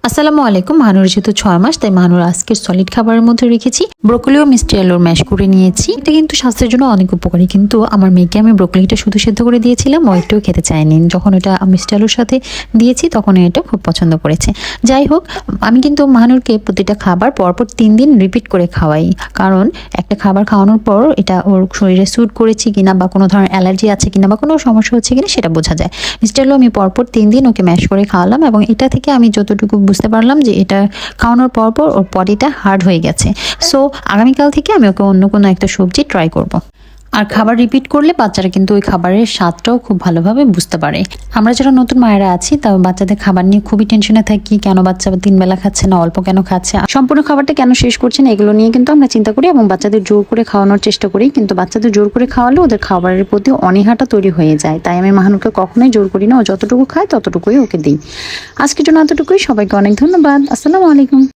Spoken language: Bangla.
আসসালামু আলাইকুম। মাহানুর যেহেতু 6 মাস, তাই মাহানুর আজকের সলিড খাবারের মধ্যে রেখেছি ব্রোকলি ও মিষ্টি আলুর ম্যাশ করে নিয়েছি। এটা কিন্তু স্বাস্থ্যের জন্য অনেক উপকারী, কিন্তু আমার মেয়েকে আমি ব্রোকলিটা শুধু সেদ্ধ করে দিয়েছিলাম, ও একটু খেতে চায়নি। যখন এটা মিষ্টি আলুর সাথে দিয়েছি তখন এটা খুব পছন্দ করেছে। যাই হোক, আমি কিন্তু মাহানুরকে প্রতিটা খাবার পরপর 3 দিন রিপিট করে খাওয়াই, কারণ একটা খাবার খাওয়ানোর পর এটা ওর শরীরে স্যুট করেছে কিনা বা কোনো ধরনের অ্যালার্জি আছে কিনা বা কোনো সমস্যা হচ্ছে কিনা সেটা বোঝা যায়। মিষ্টি আলু আমি পরপর 3 দিন ওকে ম্যাশ করে খাওয়ালাম, এবং এটা থেকে আমি যতটুকু বুঝতে পারলাম যে এটা খাওয়ানোর পর ওর বডিটা হার্ড হয়ে গেছে। সো আগামীকাল থেকে আমি ওকে অন্য কোনো একটা সবজি ট্রাই করব। আর খাবার রিপিট করলে বাচ্চারা কিন্তু ওই খাবারের স্বাদটাও খুব ভালোভাবে বুঝতে পারে। আমরা যারা নতুন মায়েরা আছি, তাও বাচ্চাদের খাবার নিয়ে খুবই টেনশনে থাকি, কেন বাচ্চা 3 বেলা খাচ্ছে না, অল্প কেন খাচ্ছে, সম্পূর্ণ খাবারটা কেন শেষ করছে না, এগুলো নিয়ে কিন্তু আমরা চিন্তা করি এবং বাচ্চাদের জোর করে খাওয়ানোর চেষ্টা করি। কিন্তু বাচ্চাদের জোর করে খাওয়ালে ওদের খাবারের প্রতি অনীহাটা তৈরি হয়ে যায়। তাই আমি মাহানুকে কখনোই জোর করি না, ও যতটুকু খায় ততটুকুই ওকে দিই। আজকের জন্য এতটুকুই। সবাইকে অনেক ধন্যবাদ। আসসালামু আলাইকুম।